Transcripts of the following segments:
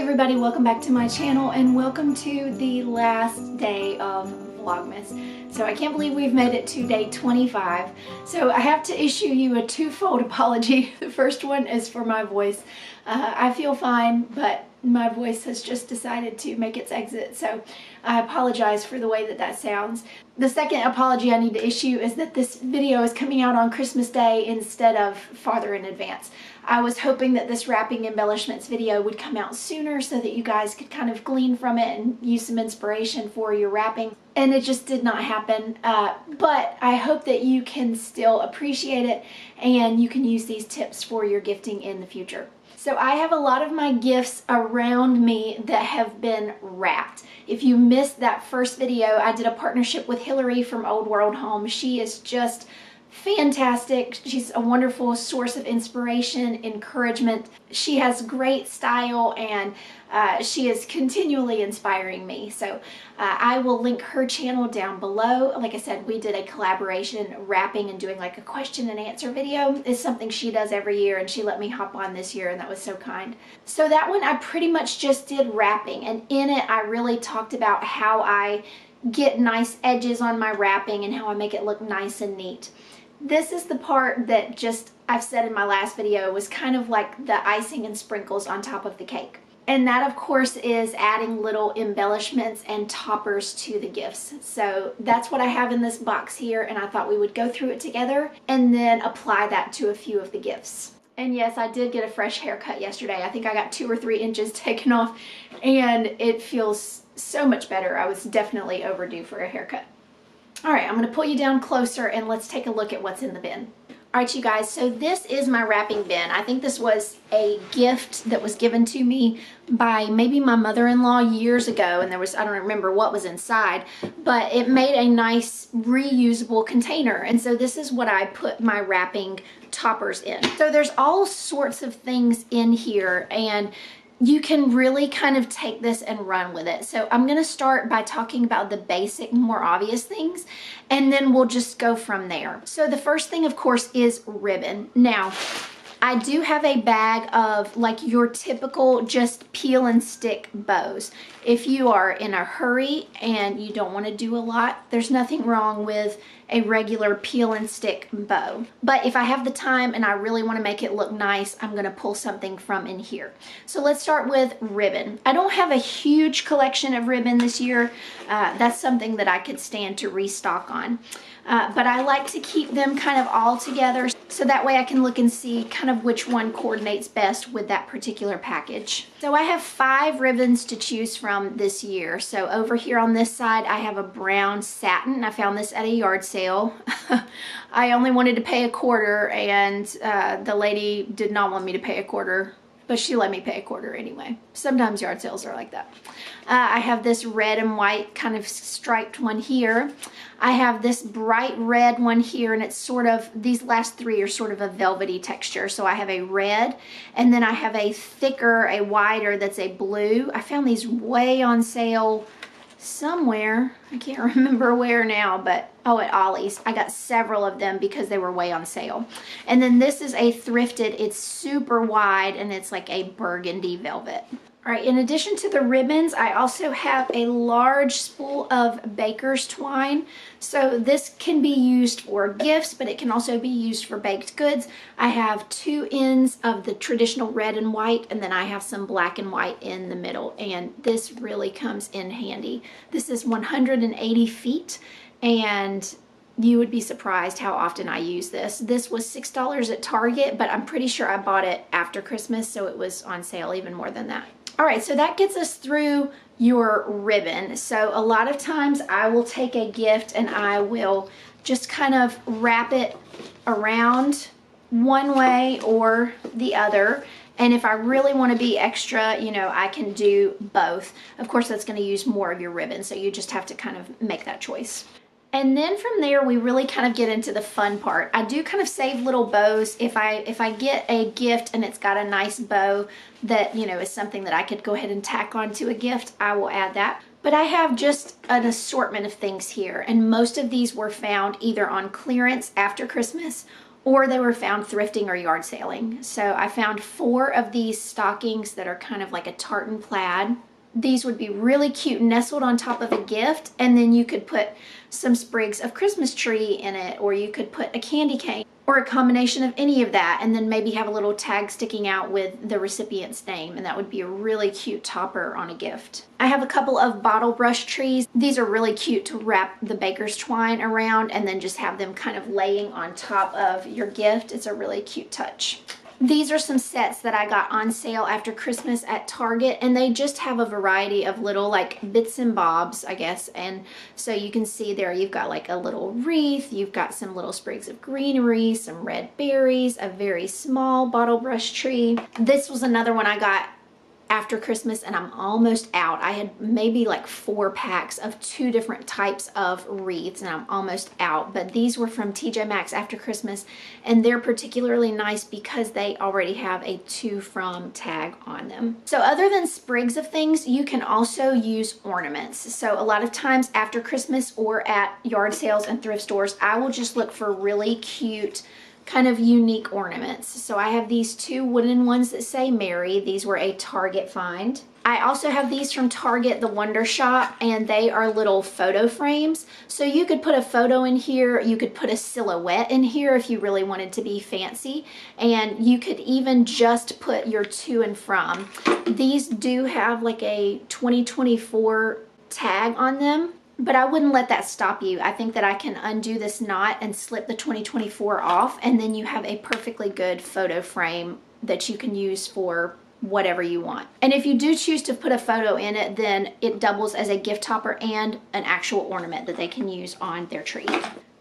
everybody, welcome back to my channel and welcome to the last day of Vlogmas. So I can't believe we've made it to day 25. So I have to issue you a twofold apology. The first one is for my voice. I feel fine, but my voice has just decided to make its exit, so I apologize for the way that sounds. The second apology I need to issue is that this video is coming out on Christmas Day instead of farther in advance. I was hoping that this wrapping embellishments video would come out sooner so that you guys could kind of glean from it and use some inspiration for your wrapping, and it just did not happen. But I hope that you can still appreciate it and you can use these tips for your gifting in the future. So I have a lot of my gifts around me that have been wrapped. If you missed that first video, I did a partnership with Hilary from Old World Home. She is just fantastic. She's a wonderful source of inspiration, encouragement. She has great style and she is continually inspiring me. So I will link her channel down below. Like I said, we did a collaboration wrapping and doing like a question and answer video. It's something she does every year and she let me hop on this year and that was so kind. So that one I pretty much just did wrapping, and in it I really talked about how I get nice edges on my wrapping and how I make it look nice and neat. This is the part that just, I've said in my last video, was kind of like the icing and sprinkles on top of the cake. And that of course is adding little embellishments and toppers to the gifts. So that's what I have in this box here, and I thought we would go through it together and then apply that to a few of the gifts. And yes, I did get a fresh haircut yesterday. I think I got 2 or 3 inches taken off and it feels so much better. I was definitely overdue for a haircut. All right, I'm gonna pull you down closer and let's take a look at what's in the bin. All right, you guys, so this is my wrapping bin. I think this was a gift that was given to me by maybe my mother-in-law years ago, and there was, I don't remember what was inside, but it made a nice reusable container. And so this is what I put my wrapping toppers in. So there's all sorts of things in here, and you can really kind of take this and run with it. So I'm going to start by talking about the basic, more obvious things, and then we'll just go from there. So the first thing, of course, is ribbon. Now, I do have a bag of like your typical just peel and stick bows. If you are in a hurry and you don't want to do a lot, there's nothing wrong with a regular peel and stick bow. But if I have the time and I really want to make it look nice, I'm going to pull something from in here. So let's start with ribbon. I don't have a huge collection of ribbon this year. That's something that I could stand to restock on. But I like to keep them kind of all together so that way I can look and see kind of which one coordinates best with that particular package. So I have 5 ribbons to choose from this year. So over here on this side I have a brown satin. I found this at a yard sale. I only wanted to pay $0.25 and the lady did not want me to pay $0.25. But she let me pay $0.25 anyway. Sometimes yard sales are like that. I have this red and white kind of striped one here. I have this bright red one here, and it's sort of, these last 3 are sort of a velvety texture. So I have a red, and then I have a thicker, a wider that's a blue. I found these way on sale somewhere. I can't remember where now, but oh, at Ollie's. I got several of them because they were way on sale. And then this is a thrifted. It's super wide and it's like a burgundy velvet. All right, in addition to the ribbons, I also have a large spool of baker's twine. So this can be used for gifts, but it can also be used for baked goods. I have 2 ends of the traditional red and white, and then I have some black and white in the middle, and this really comes in handy. This is 180 feet, and you would be surprised how often I use this. This was $6 at Target, but I'm pretty sure I bought it after Christmas, so it was on sale even more than that. All right, so that gets us through your ribbon. So a lot of times I will take a gift and I will just kind of wrap it around one way or the other. And if I really want to be extra, you know, I can do both. Of course, that's going to use more of your ribbon, so you just have to kind of make that choice. And then from there, we really kind of get into the fun part. I do kind of save little bows. If I get a gift and it's got a nice bow that, you know, is something that I could go ahead and tack onto a gift, I will add that. But I have just an assortment of things here, and most of these were found either on clearance after Christmas or they were found thrifting or yard sailing. So I found 4 of these stockings that are kind of like a tartan plaid. These would be really cute nestled on top of a gift, and then you could put some sprigs of Christmas tree in it, or you could put a candy cane or a combination of any of that, and then maybe have a little tag sticking out with the recipient's name, and that would be a really cute topper on a gift. I have a couple of bottle brush trees. These are really cute to wrap the baker's twine around and then just have them kind of laying on top of your gift. It's a really cute touch. These are some sets that I got on sale after Christmas at Target, and they just have a variety of little like bits and bobs, I guess. And so you can see there you've got like a little wreath, you've got some little sprigs of greenery, some red berries, a very small bottle brush tree. This was another one I got after Christmas, and I'm almost out. I had maybe like 4 packs of 2 different types of wreaths, and I'm almost out. But these were from TJ Maxx after Christmas, and they're particularly nice because they already have a to from tag on them. So other than sprigs of things, you can also use ornaments. So a lot of times after Christmas or at yard sales and thrift stores, I will just look for really cute kind of unique ornaments. So I have these 2 wooden ones that say Mary. These were a Target find. I also have these from Target, the Wonder Shop, and they are little photo frames. So you could put a photo in here, you could put a silhouette in here if you really wanted to be fancy, and you could even just put your to and from. These do have like a 2024 tag on them, but I wouldn't let that stop you. I think that I can undo this knot and slip the 2024 off, and then you have a perfectly good photo frame that you can use for whatever you want. And if you do choose to put a photo in it, then it doubles as a gift topper and an actual ornament that they can use on their tree.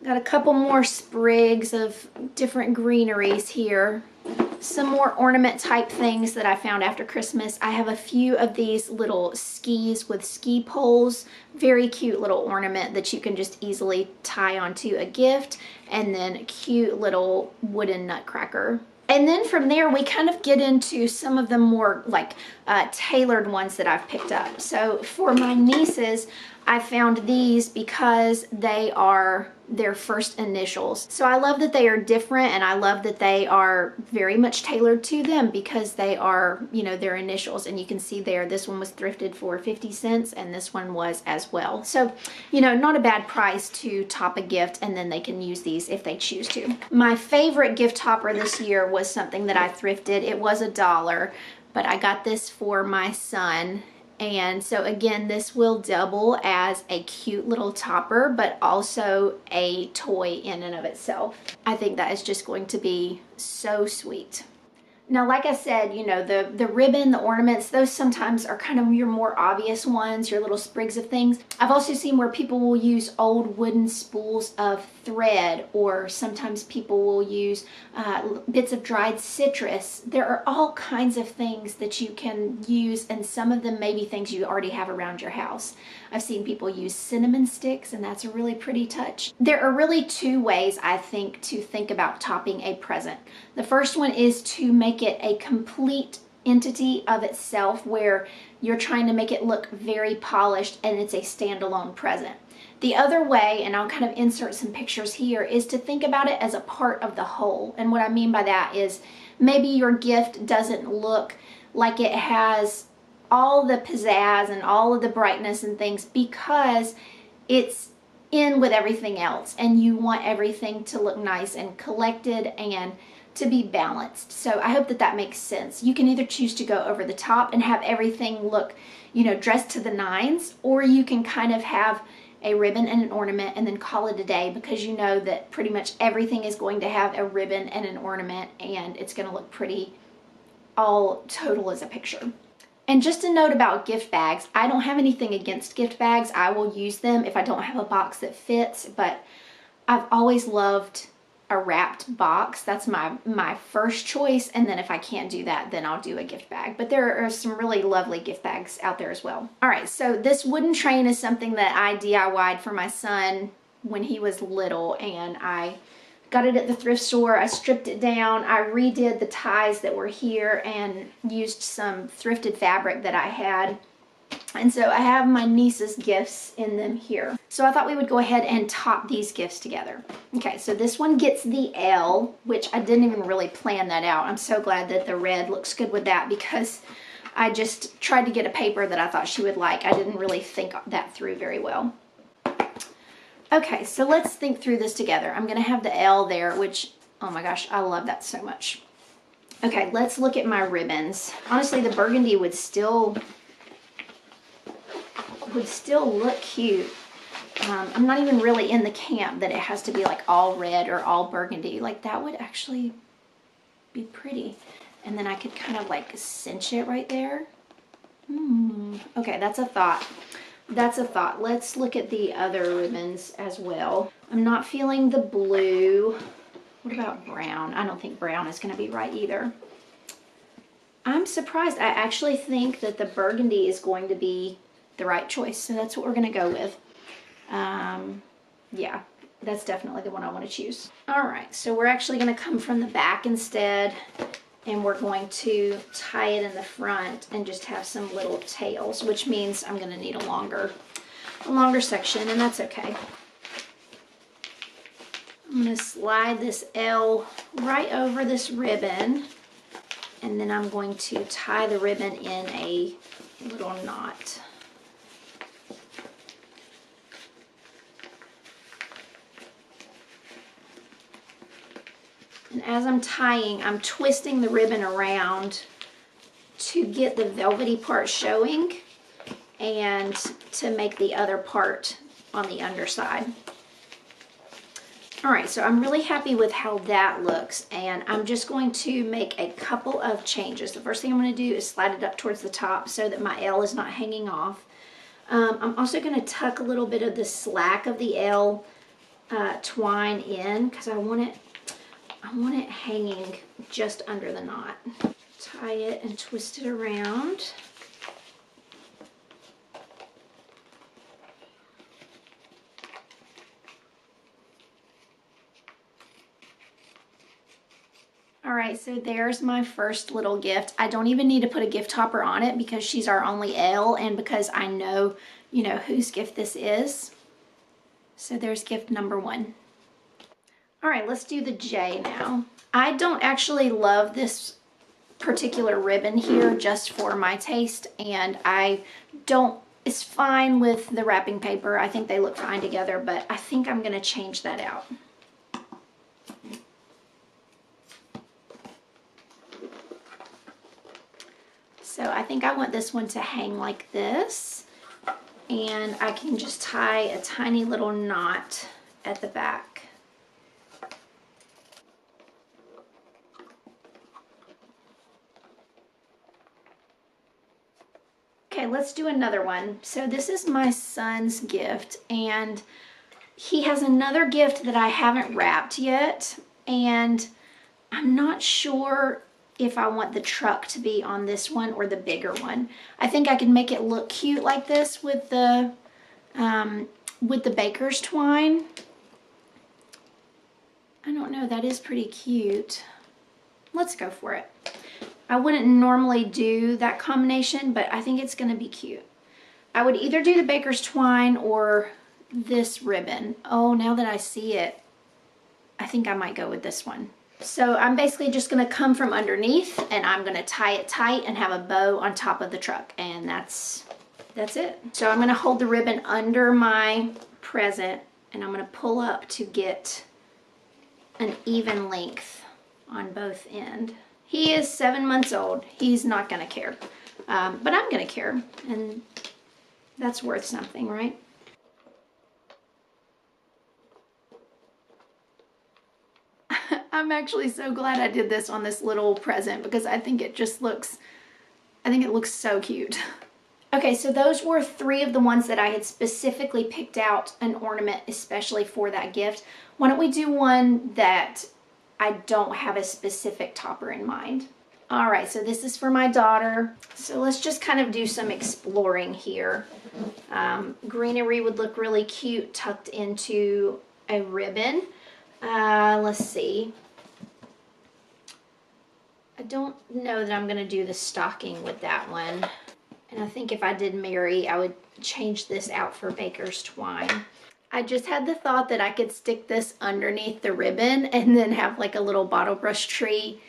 Got a couple more sprigs of different greeneries here. Some more ornament type things that I found after Christmas. I have a few of these little skis with ski poles. Very cute little ornament that you can just easily tie onto a gift. And then a cute little wooden nutcracker. And then from there, we kind of get into some of the more like tailored ones that I've picked up. So for my nieces, I found these because they are their first initials. So I love that they are different, and I love that they are very much tailored to them because they are, you know, their initials. And you can see there, this one was thrifted for 50 cents and this one was as well. So, you know, not a bad price to top a gift, and then they can use these if they choose to. My favorite gift topper this year was something that I thrifted. It was $1, but I got this for my son. And so again, this will double as a cute little topper, but also a toy in and of itself. I think that is just going to be so sweet. Now, like I said, you know, the ribbon, the ornaments, those sometimes are kind of your more obvious ones, your little sprigs of things. I've also seen where people will use old wooden spools of thread, or sometimes people will use bits of dried citrus. There are all kinds of things that you can use, and some of them may be things you already have around your house. I've seen people use cinnamon sticks, and that's a really pretty touch. There are really 2 ways, I think, to think about topping a present. The first one is to make it a complete entity of itself, where you're trying to make it look very polished and it's a standalone present. The other way, and I'll kind of insert some pictures here, is to think about it as a part of the whole. And what I mean by that is maybe your gift doesn't look like it has all the pizzazz and all of the brightness and things because it's in with everything else, and you want everything to look nice and collected and to be balanced. So I hope that that makes sense. You can either choose to go over the top and have everything look, you know, dressed to the nines, or you can kind of have a ribbon and an ornament and then call it a day, because you know that pretty much everything is going to have a ribbon and an ornament, and it's going to look pretty all total as a picture. And just a note about gift bags, I don't have anything against gift bags. I will use them if I don't have a box that fits, but I've always loved a wrapped box. That's my first choice, and then if I can't do that, then I'll do a gift bag. But there are some really lovely gift bags out there as well. All right, so this wooden train is something that I DIY'd for my son when he was little, and I got it at the thrift store. I stripped it down, I redid the ties that were here and used some thrifted fabric that I had, And so I have my niece's gifts in them here. So I thought we would go ahead and top these gifts together. Okay, so this one gets the L, which I didn't even really plan that out. I'm so glad that the red looks good with that because I just tried to get a paper that I thought she would like. I didn't really think that through very well. Okay, so let's think through this together. I'm gonna have the L there, which, oh my gosh, I love that so much. Okay, let's look at my ribbons. Honestly, the burgundy would still look cute. I'm not even really in the camp that it has to be like all red or all burgundy. Like that would actually be pretty. And then I could kind of like cinch it right there. Okay, that's a thought. That's a thought. Let's look at the other ribbons as well. I'm not feeling the blue. What about brown? I don't think brown is going to be right either. I'm surprised. I actually think that the burgundy is going to be the right choice. So that's what we're going to go with. Yeah, that's definitely the one I want to choose. All right, so we're actually going to come from the back instead, and we're going to tie it in the front and just have some little tails, which means I'm going to need a longer section, and that's okay. I'm going to slide this L right over this ribbon, and then I'm going to tie the ribbon in a little knot. And as I'm tying, I'm twisting the ribbon around to get the velvety part showing and to make the other part on the underside. All right, so I'm really happy with how that looks, and I'm just going to make a couple of changes. The first thing I'm going to do is slide it up towards the top so that my L is not hanging off. I'm also going to tuck a little bit of the slack of the L twine in because I want it hanging just under the knot. Tie it and twist it around. All right, so there's my first little gift. I don't even need to put a gift topper on it because she's our only L and because I know, you know, whose gift this is. So there's gift number one. All right, let's do the J now. I don't actually love this particular ribbon here just for my taste, and it's fine with the wrapping paper. I think they look fine together, but I think I'm gonna change that out. So I think I want this one to hang like this, and I can just tie a tiny little knot at the back. Okay, let's do another one. So this is my son's gift, and he has another gift that I haven't wrapped yet, and I'm not sure if I want the truck to be on this one or the bigger one. I think I can make it look cute like this with the baker's twine. I don't know, that is pretty cute. Let's go for it. I wouldn't normally do that combination, but I think it's gonna be cute. I would either do the baker's twine or this ribbon. Oh, now that I see it, I think I might go with this one. So I'm basically just gonna come from underneath and I'm gonna tie it tight and have a bow on top of the truck, and that's it. So I'm gonna hold the ribbon under my present and I'm gonna pull up to get an even length on both ends. He is 7 months old. He's not gonna care, but I'm gonna care, and that's worth something, right? I'm actually so glad I did this on this little present because I think it looks so cute. Okay, so those were 3 of the ones that I had specifically picked out an ornament especially for that gift. Why don't we do one that I don't have a specific topper in mind? All right, so this is for my daughter. So let's just kind of do some exploring here. Greenery would look really cute tucked into a ribbon. Let's see. I don't know that I'm gonna do the stocking with that one. And I think if I did Mary, I would change this out for baker's twine. I just had the thought that I could stick this underneath the ribbon and then have like a little bottle brush tree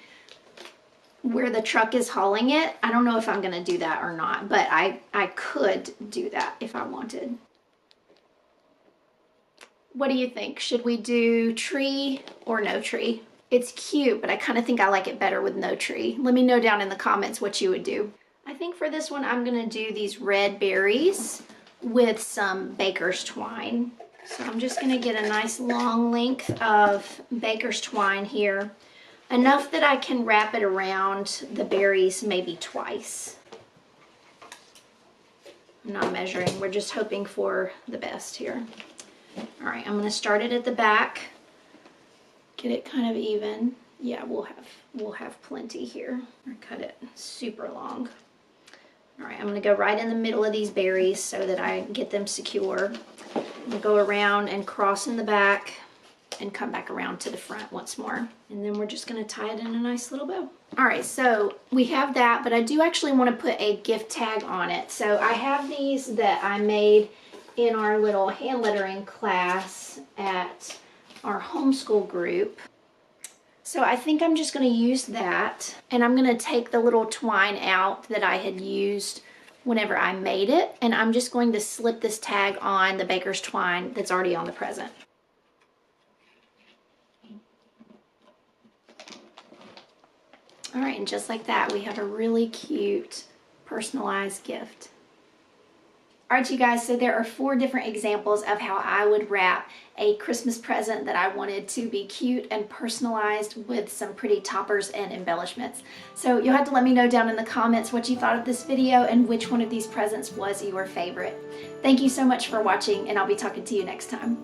where the truck is hauling it. I don't know if I'm gonna do that or not, but I could do that if I wanted. What do you think? Should we do tree or no tree? It's cute, but I kind of think I like it better with no tree. Let me know down in the comments what you would do. I think for this one, I'm gonna do these red berries with some baker's twine. So I'm just gonna get a nice long length of baker's twine here. Enough that I can wrap it around the berries maybe twice. I'm not measuring, we're just hoping for the best here. All right, I'm gonna start it at the back, get it kind of even. Yeah, we'll have plenty here. Or cut it super long. All right, I'm gonna go right in the middle of these berries so that I get them secure. I'm gonna go around and cross in the back and come back around to the front once more. And then we're just gonna tie it in a nice little bow. All right, so we have that, but I do actually wanna put a gift tag on it. So I have these that I made in our little hand lettering class at our homeschool group. So I think I'm just gonna use that, and I'm gonna take the little twine out that I had used whenever I made it, and I'm just going to slip this tag on the baker's twine that's already on the present. All right, and just like that, we have a really cute personalized gift. All right, you guys, so there are 4 different examples of how I would wrap a Christmas present that I wanted to be cute and personalized with some pretty toppers and embellishments. So you'll have to let me know down in the comments what you thought of this video and which one of these presents was your favorite. Thank you so much for watching, and I'll be talking to you next time.